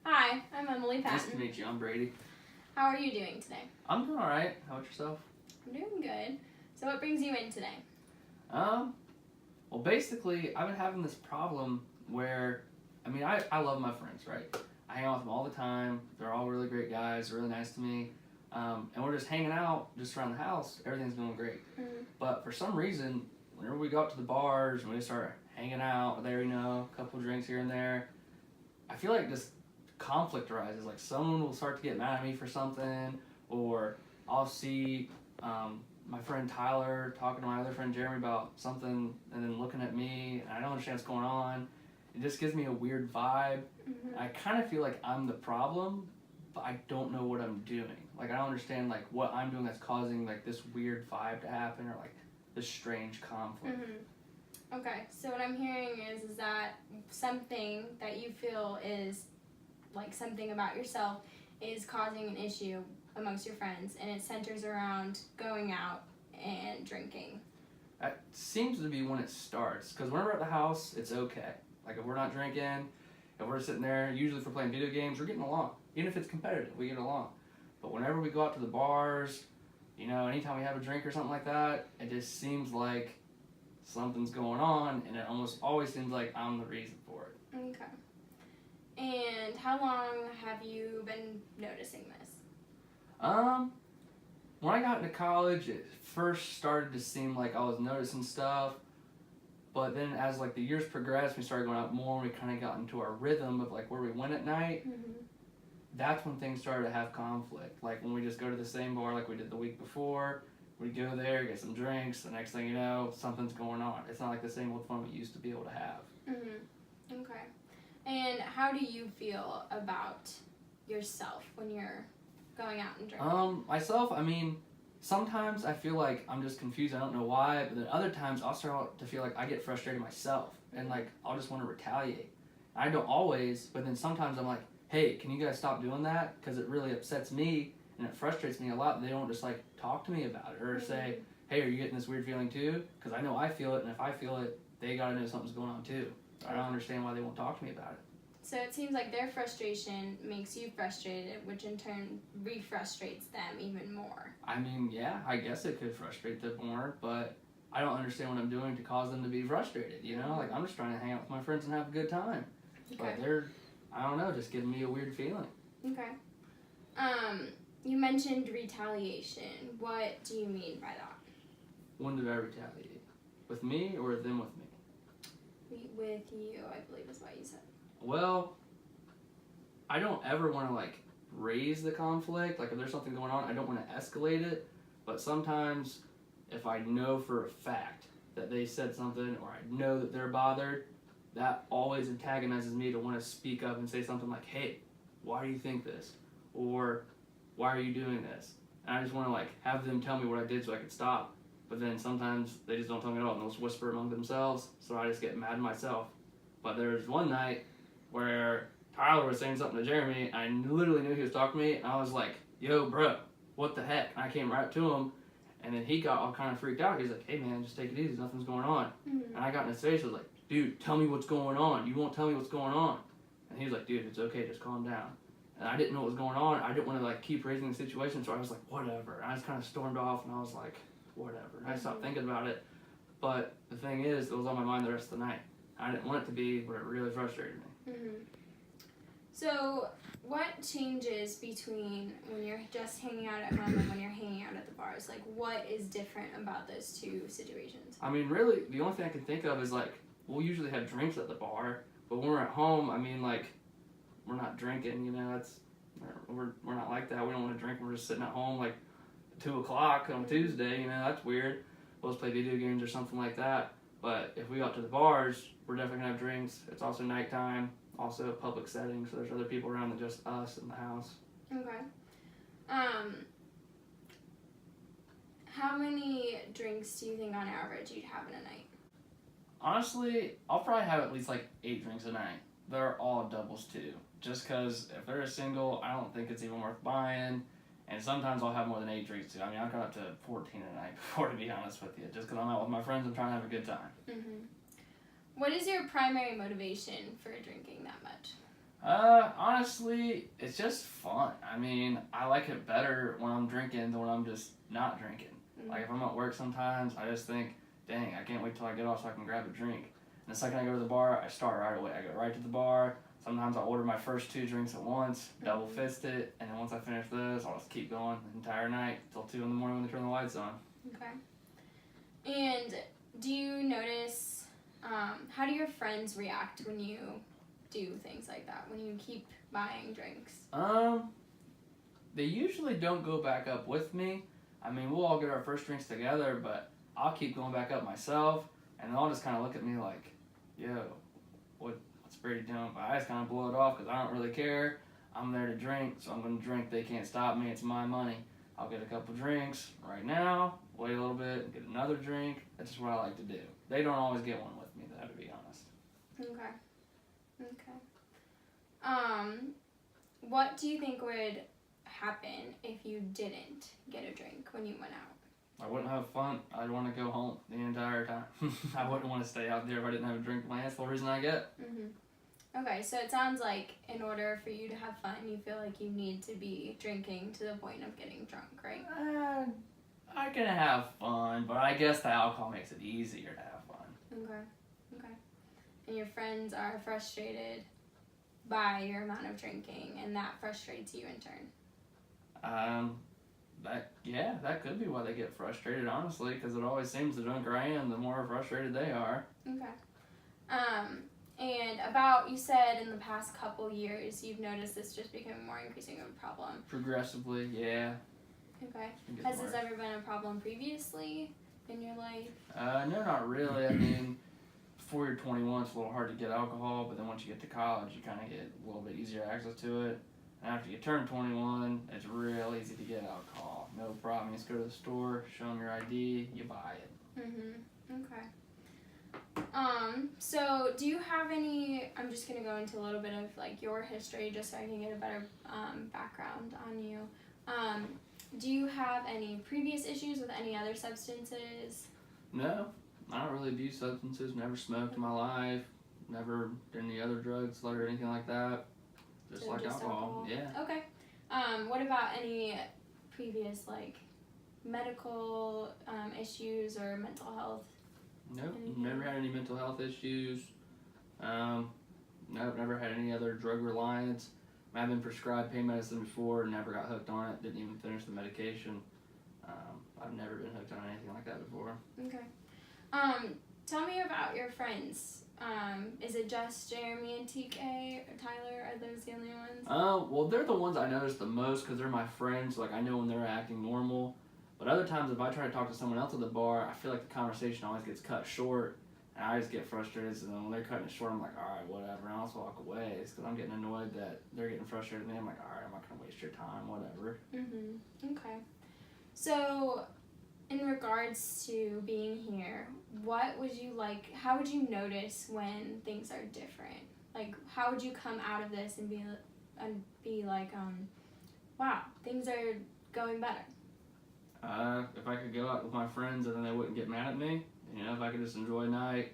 Hi, I'm Emily Patton. Nice to meet you. I'm Brady. How are you doing today? I'm doing all right. How about yourself? I'm doing good. So what brings you in today? Well, basically, I've been having this problem where, I love my friends, right? I hang out with them all the time. They're all really great guys, really nice to me. And we're just hanging out just around the house. Everything's going great. Mm-hmm. But for some reason, whenever we go out to the bars and we start hanging out there, a couple drinks here and there, I feel like just conflict arises. Like someone will start to get mad at me for something, or I'll see my friend Tyler talking to my other friend Jeremy about something and then looking at me, and I don't understand what's going on. It just gives me a weird vibe. Mm-hmm. I kind of feel like I'm the problem, but I don't know what I'm doing. Like I don't understand like what I'm doing that's causing like this weird vibe to happen, or like this strange conflict. Mm-hmm. Okay, so what I'm hearing is that something that you feel is like something about yourself is causing an issue amongst your friends, and it centers around going out and drinking. That seems to be when it starts, because whenever we're at the house, it's okay. Like if we're not drinking, if we're sitting there, usually if we're playing video games, we're getting along. Even if it's competitive, we get along. But whenever we go out to the bars, anytime we have a drink or something like that, it just seems like something's going on, and it almost always seems like I'm the reason for it. Okay. And how long have you been noticing this? When I got into college, it first started to seem like I was noticing stuff, but then as like the years progressed, we started going out more, and we kind of got into our rhythm of like where we went at night. Mm-hmm. That's when things started to have conflict. Like when we just go to the same bar like we did the week before, we go there, get some drinks, the next thing you know, something's going on. It's not like the same old fun we used to be able to have. Mm-hmm. Okay. And how do you feel about yourself when you're going out and drinking? Myself, sometimes I feel like I'm just confused. I don't know why, but then other times I'll start to feel like I get frustrated myself, and like I'll just want to retaliate. I don't always, but then sometimes I'm like, hey, can you guys stop doing that? Because it really upsets me and it frustrates me a lot. They don't just like talk to me about it or say, hey, are you getting this weird feeling too? Because I know I feel it, and if I feel it, they gotta know something's going on too. I don't understand why they won't talk to me about it. So it seems like their frustration makes you frustrated, which in turn re-frustrates them even more. Yeah, I guess it could frustrate them more, but I don't understand what I'm doing to cause them to be frustrated, Like, I'm just trying to hang out with my friends and have a good time. Okay. But they're, I don't know, just giving me a weird feeling. Okay. You mentioned retaliation. What do you mean by that? When did I retaliate? With me or them with me? With you, I believe is what you said. Well, I don't ever want to like raise the conflict. Like if there's something going on, I don't want to escalate it. But sometimes if I know for a fact that they said something, or I know that they're bothered, that always antagonizes me to want to speak up and say something like, hey, why do you think this? Or why are you doing this? And I just want to like have them tell me what I did so I could stop. But then sometimes they just don't tell me at all, and they'll just whisper among themselves, so I just get mad at myself. But there was one night where Tyler was saying something to Jeremy, and I literally knew he was talking to me, and I was like, yo, bro, what the heck? And I came right to him, and then he got all kind of freaked out. He's like, hey, man, just take it easy. Nothing's going on. Mm-hmm. And I got in his face. I was like, dude, tell me what's going on. You won't tell me what's going on. And he was like, dude, it's okay. Just calm down. And I didn't know what was going on. I didn't want to, like, keep raising the situation, so I was like, whatever. And I just kind of stormed off, and I was like, whatever. And I stopped thinking about it. But the thing is, it was on my mind the rest of the night. I didn't want it to be, but it really frustrated me. Mm-hmm. So, what changes between when you're just hanging out at home and when you're hanging out at the bars? Like, what is different about those two situations? Really, the only thing I can think of is, like, we'll usually have drinks at the bar, but when we're at home, we're not drinking, we're not like that. We don't want to drink. We're just sitting at home, like, 2 o'clock on Tuesday, that's weird. We'll just play video games or something like that. But if we go out to the bars, we're definitely going to have drinks. It's also nighttime, also a public setting, so there's other people around than just us in the house. Okay. How many drinks do you think on average you'd have in a night? Honestly, I'll probably have at least like 8 drinks a night. They're all doubles too. Just because if they're a single, I don't think it's even worth buying. And sometimes I'll have more than 8 drinks too. I've got up to 14 a night before, to be honest with you. Just because I'm out with my friends and trying to have a good time. Mm-hmm. What is your primary motivation for drinking that much? Honestly, it's just fun. I mean, I like it better when I'm drinking than when I'm just not drinking. Mm-hmm. Like if I'm at work sometimes, I just think, dang, I can't wait till I get off so I can grab a drink. And the second I go to the bar, I start right away. I go right to the bar. Sometimes I'll order my first 2 drinks at once, double fist it, and then once I finish those, I'll just keep going the entire night till 2 in the morning when they turn the lights on. Okay. And do you notice, how do your friends react when you do things like that, when you keep buying drinks? They usually don't go back up with me. I mean, we'll all get our first drinks together, but I'll keep going back up myself, and they'll just kind of look at me like, yo, what's Brady doing? But I just kind of blow it off because I don't really care. I'm there to drink, so I'm going to drink. They can't stop me. It's my money. I'll get a couple drinks right now, wait a little bit, get another drink. That's just what I like to do. They don't always get one with me, though, to be honest. Okay. What do you think would happen if you didn't get a drink when you went out? I wouldn't have fun. I'd want to go home the entire time. I wouldn't want to stay out there if I didn't have a drink. That's the reason I get. Okay, so it sounds like in order for you to have fun, you feel like you need to be drinking to the point of getting drunk, right? I can have fun, but I guess the alcohol makes it easier to have fun. Okay. And your friends are frustrated by your amount of drinking, and that frustrates you in turn. That could be why they get frustrated, honestly, because it always seems the drunker I am, the more frustrated they are. Okay. And about, you said in the past couple years, you've noticed this just becoming more increasing of a problem. Progressively, yeah. Okay. Has this ever been a problem previously in your life? No, not really. I mean, before you're 21, it's a little hard to get alcohol, but then once you get to college, you kind of get a little bit easier access to it. And after you turn 21, it's real easy to get alcohol. No problem. You just go to the store, show them your ID, you buy it. Okay. So do you have any, I'm just going to go into a little bit of like your history just so I can get a better background on you. Do you have any previous issues with any other substances? No, I don't really abuse substances, never smoked in my life, never did any other drugs or anything like that. Just alcohol. Yeah. Okay. What about any previous like medical issues or mental health? Nope, never had any mental health issues. Nope, never had any other drug reliance. I've been prescribed pain medicine before, never got hooked on it, didn't even finish the medication. I've never been hooked on anything like that before. Okay. Tell me about your friends. Is it just Jeremy and TK or Tyler? Are those the only ones? Well, they're the ones I notice the most because they're my friends. Like, I know when they're acting normal. But other times, if I try to talk to someone else at the bar, I feel like the conversation always gets cut short, and I just get frustrated. So then when they're cutting it short, I'm like, all right, whatever, and I'll just walk away. It's because I'm getting annoyed that they're getting frustrated with me. I'm like, all right, I'm not going to waste your time, whatever. Okay. So, in regards to being here, what would you like, how would you notice when things are different? Like, how would you come out of this and be like, wow, things are going better? If I could go out with my friends and then they wouldn't get mad at me, if I could just enjoy a night,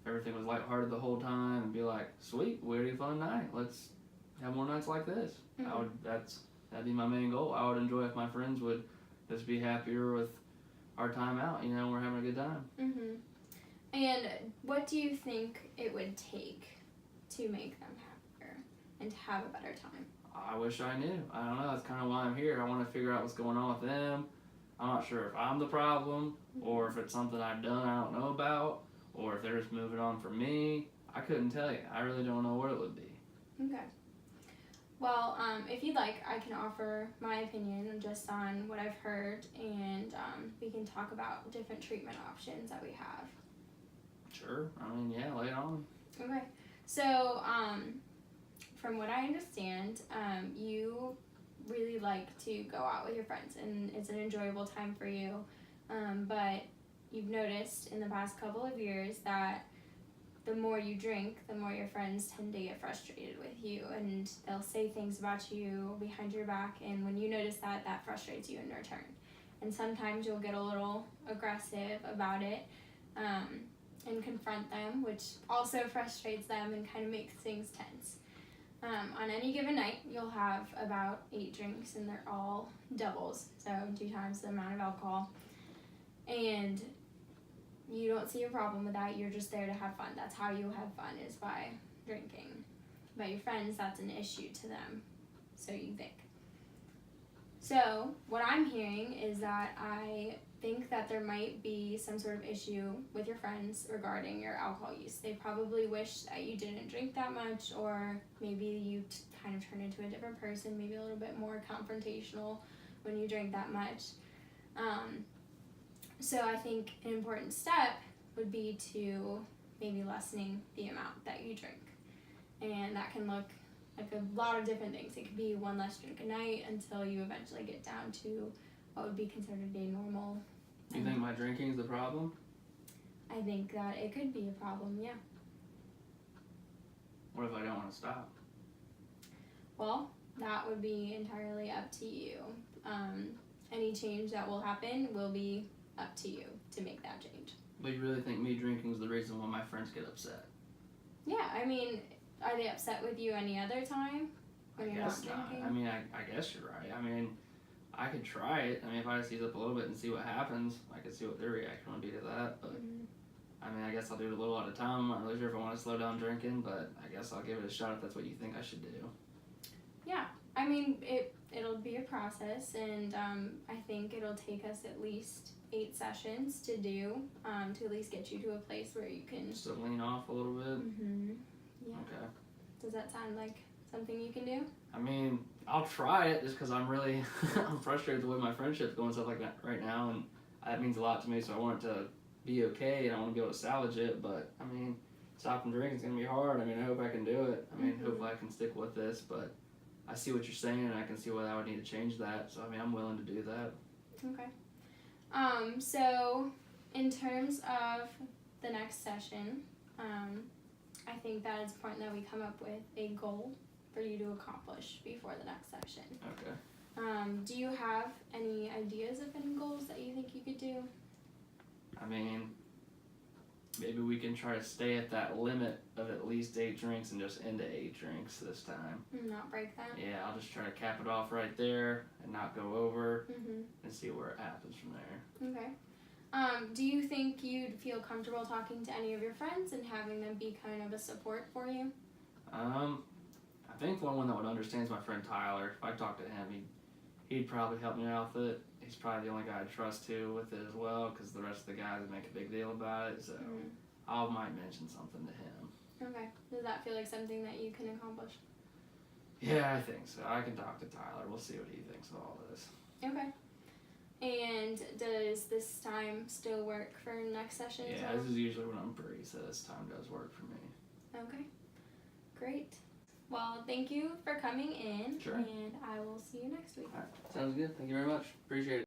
everything was lighthearted the whole time, and be like, sweet, we had a fun night, let's have more nights like this. That'd be my main goal. I would enjoy if my friends would just be happier with our time out, we're having a good time. And what do you think it would take to make them happier and to have a better time? I wish I knew. I don't know, that's kind of why I'm here. I want to figure out what's going on with them. I'm not sure if I'm the problem, or if it's something I've done I don't know about, or if they're just moving on from me. I couldn't tell you. I really don't know what it would be. Okay. Well, if you'd like, I can offer my opinion just on what I've heard, and we can talk about different treatment options that we have. Sure. I mean, yeah, lay it on. Okay. So, from what I understand, you really like to go out with your friends, and it's an enjoyable time for you, but you've noticed in the past couple of years that the more you drink, the more your friends tend to get frustrated with you, and they'll say things about you behind your back, and when you notice that, that frustrates you in return. And sometimes you'll get a little aggressive about it and confront them, which also frustrates them and kind of makes things tense. On any given night, you'll have about 8 drinks, and they're all doubles, so 2 times the amount of alcohol. And you don't see a problem with that. You're just there to have fun. That's how you have fun, is by drinking. But your friends, that's an issue to them, so you think. So what I'm hearing is that I think that there might be some sort of issue with your friends regarding your alcohol use. They probably wish that you didn't drink that much, or maybe you kind of turn into a different person, maybe a little bit more confrontational when you drink that much. So I think an important step would be to maybe lessening the amount that you drink. And that can look like a lot of different things. It could be 1 less drink a night until you eventually get down to what would be considered a normal. You think my drinking is the problem? I think that it could be a problem, yeah. What if I don't want to stop? Well, that would be entirely up to you. Any change that will happen will be up to you to make that change. But you really think me drinking is the reason why my friends get upset? Yeah, I mean, are they upset with you any other time when you're not drinking? I mean, I guess you're right. I mean, I could try it. I mean, if I just ease up a little bit and see what happens, I could see what their reaction would be to that. But I mean, I guess I'll do it a little at a time. I'm not really sure if I want to slow down drinking, but I guess I'll give it a shot if that's what you think I should do. Yeah, I mean, it'll be a process, and I think it'll take us at least 8 sessions to do, to at least get you to a place where you can Just to lean off a little bit? Yeah. Okay. Does that sound like something you can do? I mean, I'll try it just because I'm really I'm frustrated the way my friendship's going and stuff like that right now, and that means a lot to me, so I want it to be okay, and I want to be able to salvage it, but I mean, stopping drinking is going to be hard. I mean, I hope I can do it. I mean, hopefully I can stick with this, but I see what you're saying, and I can see why I would need to change that, so I mean, I'm willing to do that. Okay. So in terms of the next session, I think that it's important that we come up with a goal for you to accomplish before the next session. Okay. Do you have any ideas of any goals that you think you could do? I mean, maybe we can try to stay at that limit of at least 8 drinks and just into 8 drinks this time. Not break that? Yeah, I'll just try to cap it off right there and not go over Mm-hmm. and see where it happens from there. Okay. Do you think you'd feel comfortable talking to any of your friends and having them be kind of a support for you? I think the one that would understand is my friend Tyler. If I talked to him, he'd probably help me out with it. He's probably the only guy I trust too with it as well, because the rest of the guys would make a big deal about it. So I might mention something to him. Okay. Does that feel like something that you can accomplish? Yeah, I think so. I can talk to Tyler. We'll see what he thinks of all this. Okay. And does this time still work for next session as Yeah, well? this is usually when I'm free, so this time does work for me. Okay. Great. Well, thank you for coming in, Sure. and I will see you next week. All right. Sounds good. Thank you very much. Appreciate it.